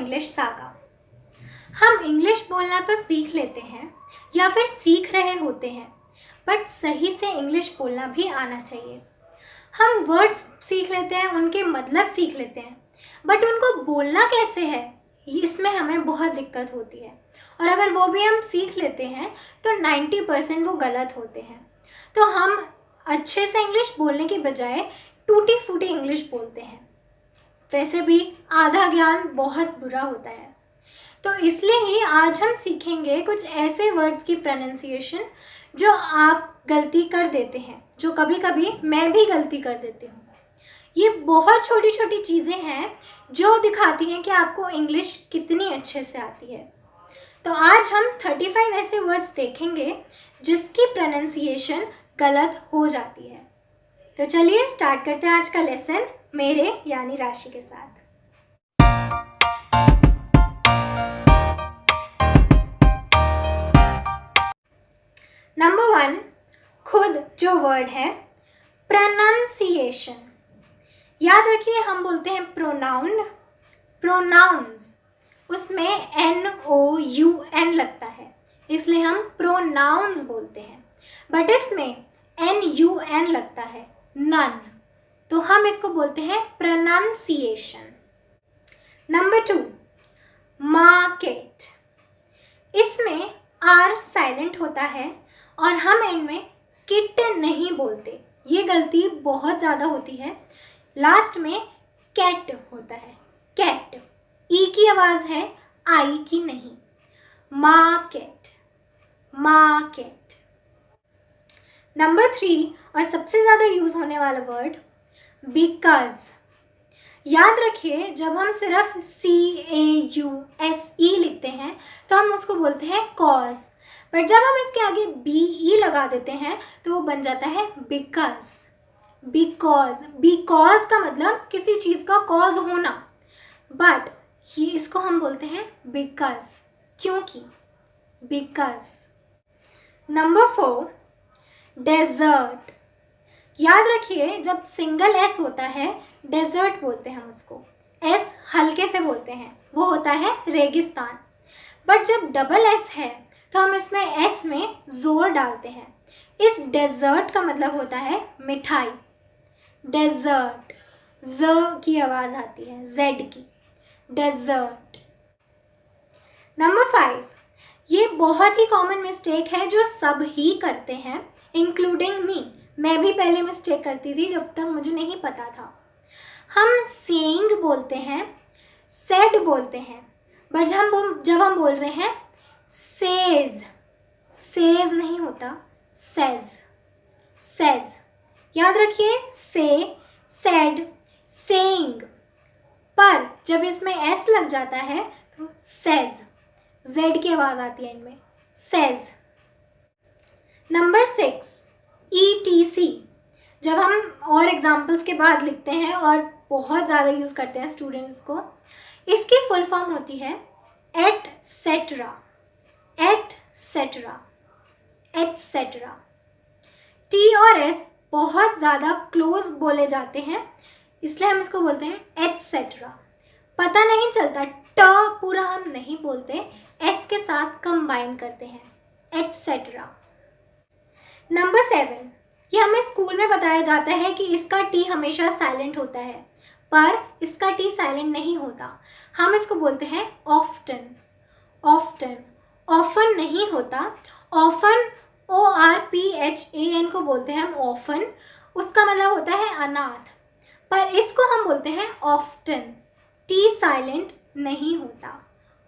English saga. हम English बोलना तो सीख लेते हैं या फिर सीख रहे होते हैं, बट सही से इंग्लिश बोलना भी आना चाहिए। हम वर्ड्स सीख लेते हैं, उनके मतलब सीख लेते हैं, बट उनको बोलना कैसे है, इसमें हमें बहुत दिक्कत होती है। और अगर वो भी हम सीख लेते हैं तो 90% वो गलत होते हैं। तो हम अच्छे से इंग्लिश बोलने की बजाय टूटी फूटी इंग्लिश बोलते हैं। वैसे भी आधा ज्ञान बहुत बुरा होता है। तो इसलिए ही आज हम सीखेंगे कुछ ऐसे वर्ड्स की प्रोनाउंसिएशन जो आप गलती कर देते हैं, जो कभी कभी मैं भी गलती कर देती हूँ। ये बहुत छोटी छोटी चीज़ें हैं जो दिखाती हैं कि आपको इंग्लिश कितनी अच्छे से आती है। तो आज हम 35 ऐसे वर्ड्स देखेंगे जिसकी प्रोनाउंसिएशन गलत हो जाती है। तो चलिए स्टार्ट करते हैं आज का लेसन मेरे यानी राशि के साथ। नंबर 1, खुद जो वर्ड है प्रोनाउंसिएशन। याद रखिए हम बोलते हैं प्रोनाउन, प्रोनाउंस, उसमें NOUN लगता है, इसलिए हम प्रोनाउंस बोलते हैं। बट इसमें NUN लगता है, नन, तो हम इसको बोलते हैं प्रोनाउंसिएशन। Number 2, market. इसमें R साइलेंट होता है और हम इनमें किट नहीं बोलते, ये गलती बहुत ज़्यादा होती है। लास्ट में कैट होता है, कैट, ई की आवाज़ है, आई की नहीं। Market, market. नंबर 3 और सबसे ज़्यादा यूज़ होने वाला वर्ड बिकॉज। याद रखिए जब हम सिर्फ CAUSE लिखते हैं तो हम उसको बोलते हैं कॉज, बट जब हम इसके आगे BE लगा देते हैं तो वो बन जाता है बिकॉज। बिकॉज, बिकॉज का मतलब किसी चीज़ का कॉज होना, बट ये इसको हम बोलते हैं बिकॉज, क्योंकि, बिकॉज। Number 4, desert. याद रखिए जब सिंगल S होता है डेजर्ट बोलते हैं हम उसको, S हल्के से बोलते हैं, वो होता है रेगिस्तान। बट जब डबल S है तो हम इसमें S में जोर डालते हैं। इस डेजर्ट का मतलब होता है मिठाई, डेजर्ट, Z की आवाज़ आती है, Z की, डेजर्ट। नंबर 5, ये बहुत ही कॉमन मिस्टेक है जो सब ही करते हैं इंक्लूडिंग मी। मैं भी पहले मिस्टेक करती थी जब तक मुझे नहीं पता था। हम सेइंग बोलते हैं, सेड बोलते हैं, बट जब हम बोल रहे हैं सेज, सेज नहीं होता, सेज, सेज। याद रखिए से, सेड, सेइंग, पर जब इसमें S लग जाता है तो सेज, Z की आवाज़ आती है इनमें, सेज। Number 6, ETC। जब हम और एग्जाम्पल्स के बाद लिखते हैं और बहुत ज़्यादा यूज़ करते हैं स्टूडेंट्स को, इसकी फुल फॉर्म होती है एटसेट्रा, एटसेट्रा, एटसेट्रा। T और S बहुत ज़्यादा क्लोज बोले जाते हैं, इसलिए हम इसको बोलते हैं एटसेट्रा। पता नहीं चलता, ट पूरा हम नहीं बोलते, S के साथ कंबाइन करते हैं, एटसेट्रा। नंबर 7, ये हमें स्कूल में बताया जाता है कि इसका T हमेशा साइलेंट होता है, पर इसका T साइलेंट नहीं होता। हम इसको बोलते हैं ऑफ्टन, ऑफ्टन, ऑफन नहीं होता, ऑफन ORPHAN को बोलते हैं हम ऑफन, उसका मतलब होता है अनाथ, पर इसको हम बोलते हैं ऑफ्टन, T साइलेंट नहीं होता,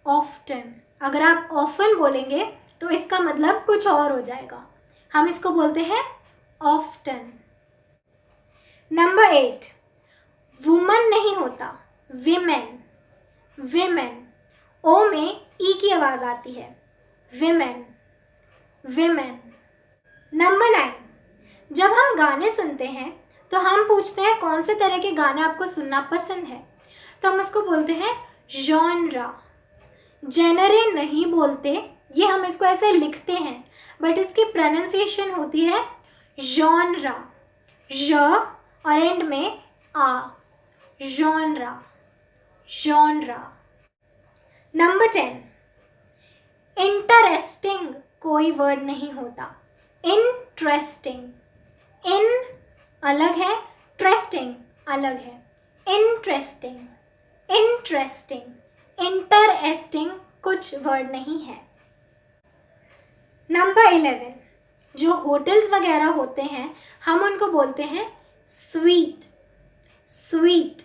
ऑफ्टन। अगर आप ऑफन बोलेंगे तो इसका मतलब कुछ और हो जाएगा, हम इसको बोलते हैं ऑफ्टन। नंबर 8, वुमन नहीं होता, विमेन, विमेन, ओ में ई की आवाज़ आती है, विमेन, विमेन। नंबर 9, जब हम गाने सुनते हैं तो हम पूछते हैं कौन से तरह के गाने आपको सुनना पसंद है, तो हम उसको बोलते हैं जॉनरा, जेनरे नहीं बोलते, ये हम इसको ऐसे लिखते हैं, बट इसकी प्रोनाउंसिएशन होती है जॉनरा, ज और एंड में आ, जॉनरा, जॉनरा। नंबर 10, इंटरेस्टिंग कोई वर्ड नहीं होता. इंटरेस्टिंग, इन अलग है, ट्रेस्टिंग अलग है. इंटरेस्टिंग, इंटरेस्टिंग, इंटरेस्टिंग कुछ वर्ड नहीं है. नंबर 11, जो होटल्स वगैरह होते हैं हम उनको बोलते हैं स्वीट. स्वीट,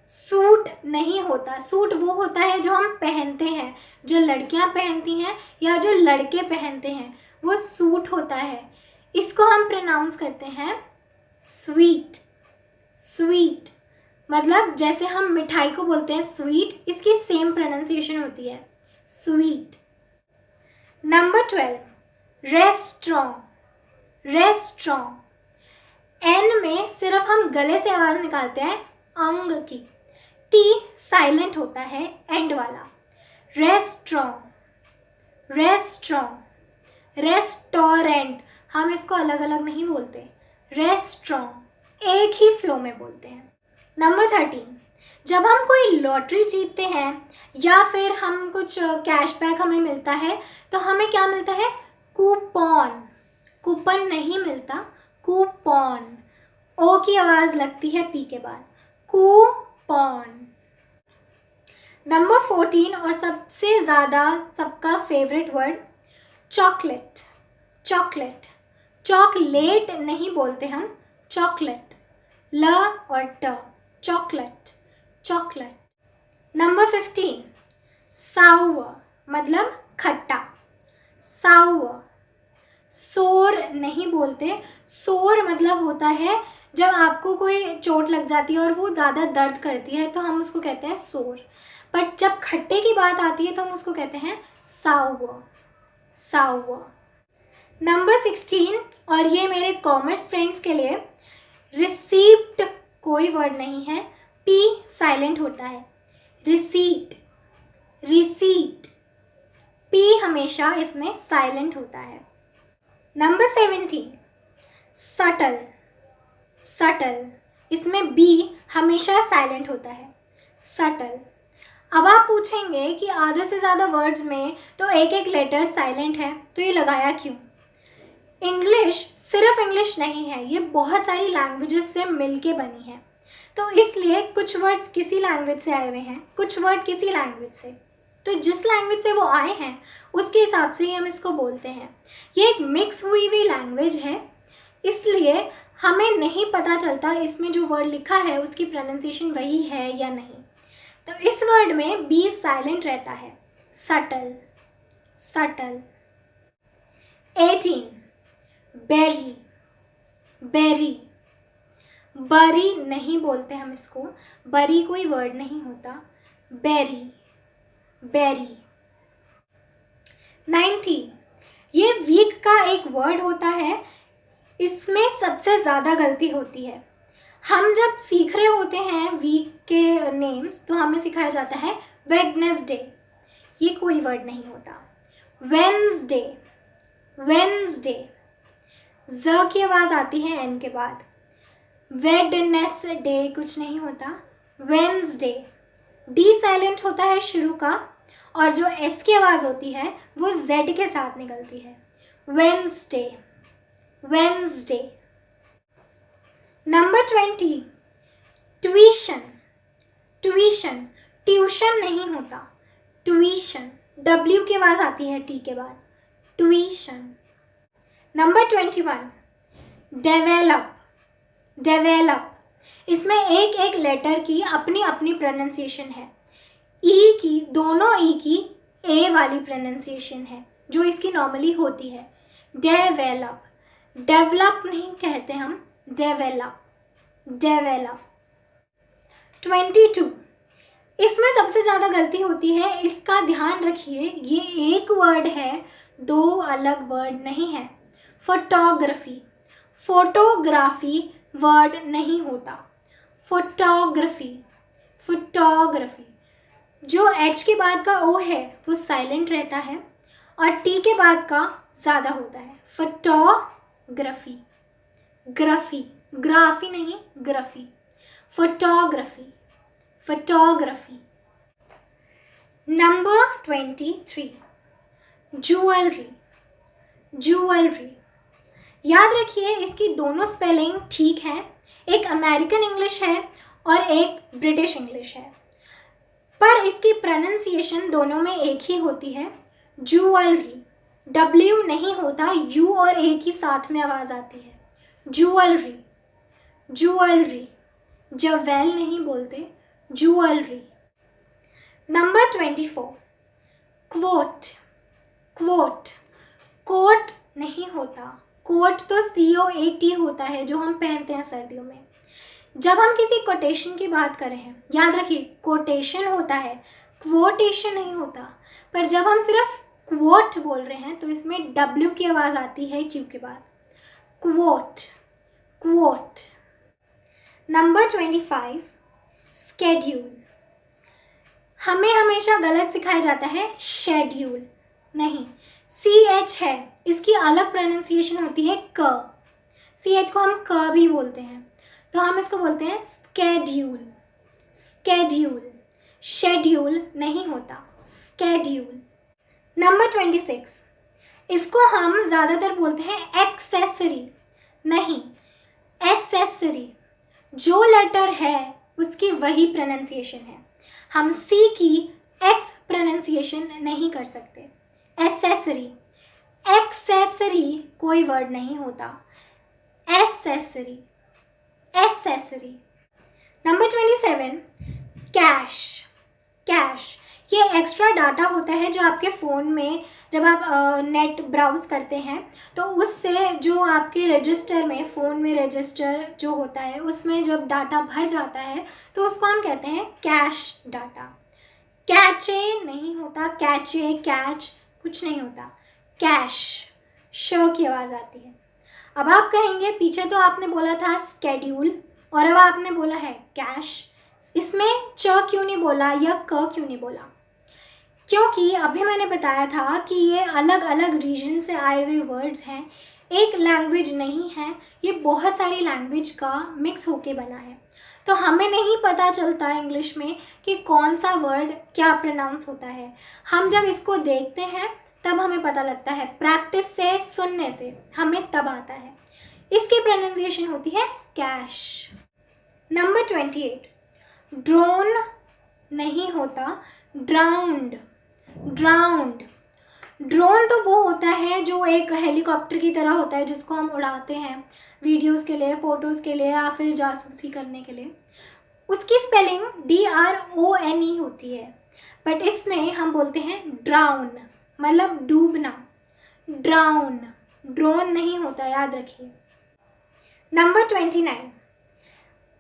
सूट नहीं होता. सूट वो होता है जो हम पहनते हैं, जो लड़कियां पहनती हैं या जो लड़के पहनते हैं, वो सूट होता है. इसको हम प्रोनाउंस करते हैं स्वीट. स्वीट मतलब जैसे हम मिठाई को बोलते हैं स्वीट, इसकी सेम प्रोनाउंसिएशन होती है sweet. Number 12, restaurant. Restaurant, N में सिर्फ हम गले से आवाज़ निकालते हैं अंग की. टी साइलेंट होता है एंड वाला. रेस्टोरेंट, रेस्टोरेंट, रेस्टोरेंट हम इसको अलग अलग नहीं बोलते. रेस्टोरेंट एक ही फ्लो में बोलते हैं. नंबर 13, जब हम कोई लॉटरी जीतते हैं या फिर हम कुछ कैशबैक हमें मिलता है तो हमें क्या मिलता है? कूपन. कूपन नहीं मिलता, कूपन. ओ की आवाज़ लगती है पी के बाद. कूपन. नंबर 14 और सबसे ज़्यादा सबका favourite word chocolate. Chocolate, chocolate नहीं बोलते हम, चॉकलेट. ल और ट, चॉकलेट, चॉकलेट. नंबर 15, साउर मतलब खट्टा. साउर. सोर नहीं बोलते. सोर मतलब होता है जब आपको कोई चोट लग जाती है और वो ज़्यादा दर्द करती है तो हम उसको कहते हैं सोर. बट जब खट्टे की बात आती है तो हम उसको कहते हैं साउर. साउर. नंबर 16 और ये मेरे कॉमर्स फ्रेंड्स के लिए, रिसीप्ट कोई वर्ड नहीं है, पी साइलेंट होता है. रिसीट, रिसीट, पी हमेशा इसमें साइलेंट होता है. Number 17, subtle. सटल, इसमें बी हमेशा साइलेंट होता है. सटल. अब आप पूछेंगे कि आधे से ज़्यादा वर्ड्स में तो एक एक लेटर साइलेंट है तो ये लगाया क्यों? इंग्लिश सिर्फ इंग्लिश नहीं है, ये बहुत सारी लैंग्वेजेस से मिलके बनी है. तो इसलिए कुछ वर्ड्स किसी लैंग्वेज से आए हुए हैं, कुछ वर्ड किसी लैंग्वेज से. तो जिस लैंग्वेज से वो आए हैं उसके हिसाब से ही हम इसको बोलते हैं. ये एक मिक्स हुई हुई लैंग्वेज है, इसलिए हमें नहीं पता चलता इसमें जो वर्ड लिखा है उसकी प्रोनाउंसिएशन वही है या नहीं. तो इस वर्ड में बी साइलेंट रहता है. Subtle, subtle. 18, बेरी. बेरी, बरी नहीं बोलते हम इसको, बरी कोई वर्ड नहीं होता. Berry, berry. 19, ये वीक का एक वर्ड होता है, इसमें सबसे ज़्यादा गलती होती है. हम जब सीख रहे होते हैं वीक के नेम्स तो हमें सिखाया जाता है वेडनेसडे. ये कोई वर्ड नहीं होता. वेंसडे, वेंसडे, ज की आवाज़ आती है एन के बाद. वेडनेसडे कुछ नहीं होता. वेंसडे, डी साइलेंट होता है शुरू का और जो एस की आवाज़ होती है वो जेड के साथ निकलती है. Wednesday, Wednesday. Number 20, tuition. Tuition, tuition नहीं होता, ट्यूशन. डब्ल्यू की आवाज़ आती है टी के बाद. ट्यूशन. Number 21, develop. डेवेलप, इसमें एक एक लेटर की अपनी अपनी प्रोनाउंसिएशन है. ई की, दोनों ई की ए वाली प्रोनाउंसिएशन है जो इसकी नॉर्मली होती है. डेवेलप, डेवलप नहीं कहते हम, डेवेलप, डेवेलप. 22, इसमें सबसे ज़्यादा गलती होती है, इसका ध्यान रखिए. ये एक वर्ड है, दो अलग वर्ड नहीं है. फोटोग्राफी. फोटोग्राफी वर्ड नहीं होता. Photography, photography. जो एच के बाद का ओ है वो साइलेंट रहता है और टी के बाद का ज़्यादा होता है. फोटोग्राफी, ग्राफी, ग्राफी नहीं, graphy. Photography, photography. Number 23, jewellery, jewellery. याद रखिए इसकी दोनों स्पेलिंग ठीक है, एक अमेरिकन इंग्लिश है और एक ब्रिटिश इंग्लिश है, पर इसकी प्रोनाउंसिएशन दोनों में एक ही होती है, ज्वेलरी। W नहीं होता, U और A की साथ में आवाज़ आती है, ज्वेलरी, ज्वेलरी। ज्वेल नहीं बोलते, jewellery. Number 24, quote, quote. Coat नहीं होता, कोट तो COAT होता है जो हम पहनते हैं सर्दियों में। जब हम किसी कोटेशन की बात कर रहे हैं, याद रखिए कोटेशन होता है, क्वोटेशन नहीं होता। पर जब हम सिर्फ क्वोट बोल रहे हैं तो इसमें W की आवाज़ आती है Q के बाद, क्वोट, क्वोट। Number 25, schedule. हमें हमेशा गलत सिखाया जाता है शेड्यूल, नहीं, CH है, इसकी अलग प्रोनाउंसिएशन होती है क। CH को हम क भी बोलते हैं, तो हम इसको बोलते हैं स्केड्यूल, स्केड्यूल। शेड्यूल नहीं होता, स्केड्यूल। नंबर 26, इसको हम ज़्यादातर बोलते हैं एक्सेसरी, नहीं, एसेसरी। जो लेटर है उसकी वही प्रोनाउंसिएशन है, हम C की X प्रोनाउंसिएशन नहीं कर सकते, एसेसरी। एक्सेसरी कोई वर्ड नहीं होता, accessory, accessory. Number 27, cash, cash. ये एक्स्ट्रा डाटा होता है जो आपके फ़ोन में जब आप नेट ब्राउज़ करते हैं तो उससे जो आपके रजिस्टर में, फ़ोन में रजिस्टर जो होता है उसमें जब डाटा भर जाता है तो उसको हम कहते हैं कैश डाटा। कैचे नहीं होता, कैचे, कैच कुछ नहीं होता, कैश, श की आवाज़ आती है। अब आप कहेंगे पीछे तो आपने बोला था स्केड्यूल और अब आपने बोला है कैश, इसमें च क्यों नहीं बोला या क क्यों नहीं बोला? क्योंकि अभी मैंने बताया था कि ये अलग अलग रीजन से आए हुए वर्ड्स हैं, एक लैंग्वेज नहीं है, ये बहुत सारी लैंग्वेज का मिक्स होके बना है। तो हमें नहीं पता चलता इंग्लिश में कि कौन सा वर्ड क्या प्रोनाउंस होता है, हम जब इसको देखते हैं तब हमें पता लगता है, प्रैक्टिस से, सुनने से हमें तब आता है। इसकी प्रोनाउंसिएशन होती है कैश। नंबर 28, ड्रोन नहीं होता, ड्राउंड, ड्राउंड। ड्रोन तो वो होता है जो एक हेलीकॉप्टर की तरह होता है जिसको हम उड़ाते हैं वीडियोस के लिए, फ़ोटोज़ के लिए या फिर जासूसी करने के लिए। उसकी स्पेलिंग DRONE होती है, बट इसमें हम बोलते हैं ड्राउन, मतलब डूबना, ड्राउन। ड्रोन नहीं होता, याद रखिए। Number 29,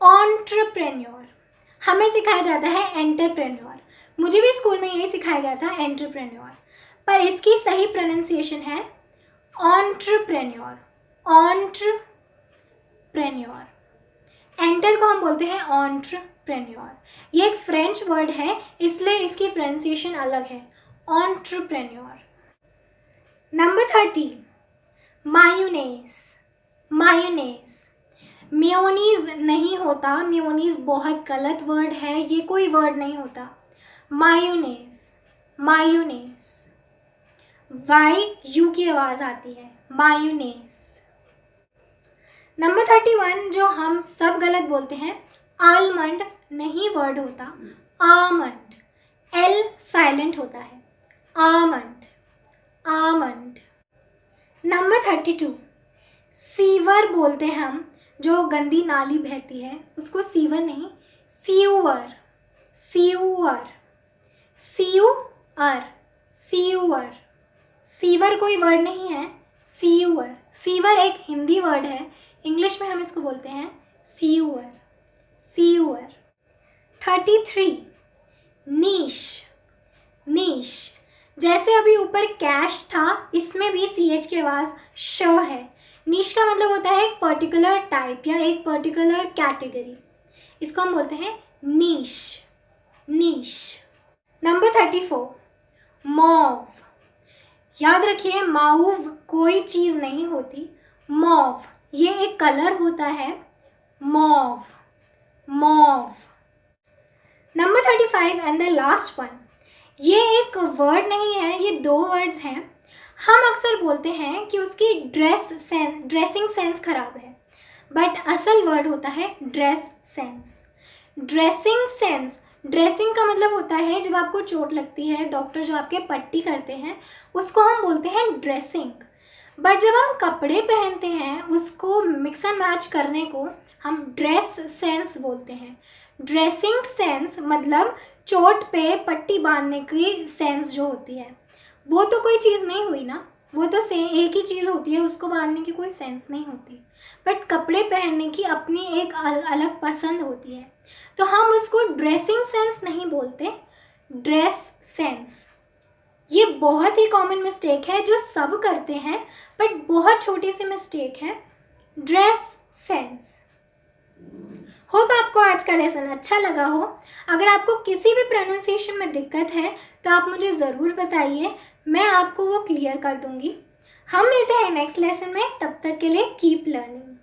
entrepreneur. हमें सिखाया जाता है एंटरप्रेन्योर, मुझे भी स्कूल में यही सिखाया गया था एंटरप्रेन्योर, पर इसकी सही प्रोनाउंसिएशन है एंटरप्रेन्योर, एंटरप्रेन्योर। एंटर को हम बोलते हैं एंटरप्रेन्योर, ये एक फ्रेंच वर्ड है इसलिए इसकी प्रोनाउंसिएशन अलग है, entrepreneur. Number 30, mayonnaise, mayonnaise. Mayonnaise नहीं होता, मेयोनीज़ बहुत गलत वर्ड है, ये कोई वर्ड नहीं होता, मायोनेज़, मायोनेज़। YU की आवाज़ आती है, मायोनेज़। नंबर 31 जो हम सब गलत बोलते हैं, आलमंड नहीं वर्ड होता, आमंड, L साइलेंट होता है, आमंड, आमंड। नंबर 32, सीवर बोलते हैं हम, जो गंदी नाली बहती है उसको सीवर नहीं, sewer, sewer, sewer, sewer. Sewer कोई वर्ड नहीं है, सीवर। सीवर एक हिंदी वर्ड है, इंग्लिश में हम इसको बोलते हैं सीवर, सीवर। 33, नीश, नीश। जैसे अभी ऊपर कैश था, इसमें भी CH की आवाज़ श है। नीश का मतलब होता है एक पर्टिकुलर टाइप या एक पर्टिकुलर कैटेगरी, इसको हम बोलते हैं नीश, नीश। Number 34, mauve. याद रखिए माउव कोई चीज़ नहीं होती, मॉव ये एक कलर होता है, mauve, mauve. Number 35 and the last one, ये एक वर्ड नहीं है, ये दो वर्ड्स हैं। हम अक्सर बोलते हैं कि उसकी ड्रेसिंग सेंस खराब है, बट असल वर्ड होता है dress sense. Dressing sense, dressing का मतलब होता है जब आपको चोट लगती है, डॉक्टर जो आपके पट्टी करते हैं उसको हम बोलते हैं ड्रेसिंग। बट जब हम कपड़े पहनते हैं उसको मिक्स एंड मैच करने को हम ड्रेस सेंस बोलते हैं। ड्रेसिंग सेंस मतलब चोट पे पट्टी बांधने की सेंस जो होती है, वो तो कोई चीज़ नहीं हुई ना, वो तो एक ही चीज़ होती है, उसको बांधने की कोई सेंस नहीं होती। बट कपड़े पहनने की अपनी एक अलग पसंद होती है, तो हम उसको ड्रेसिंग सेंस नहीं बोलते, ड्रेस सेंस। ये बहुत ही कॉमन मिस्टेक है जो सब करते हैं, बट बहुत छोटी सी मिस्टेक है, ड्रेस सेंस। होप आपको आज का लेसन अच्छा लगा हो। अगर आपको किसी भी प्रोनाउंसिएशन में दिक्कत है तो आप मुझे ज़रूर बताइए, मैं आपको वो क्लियर कर दूंगी। हम मिलते हैं नेक्स्ट लेसन में, तब तक के लिए कीप लर्निंग।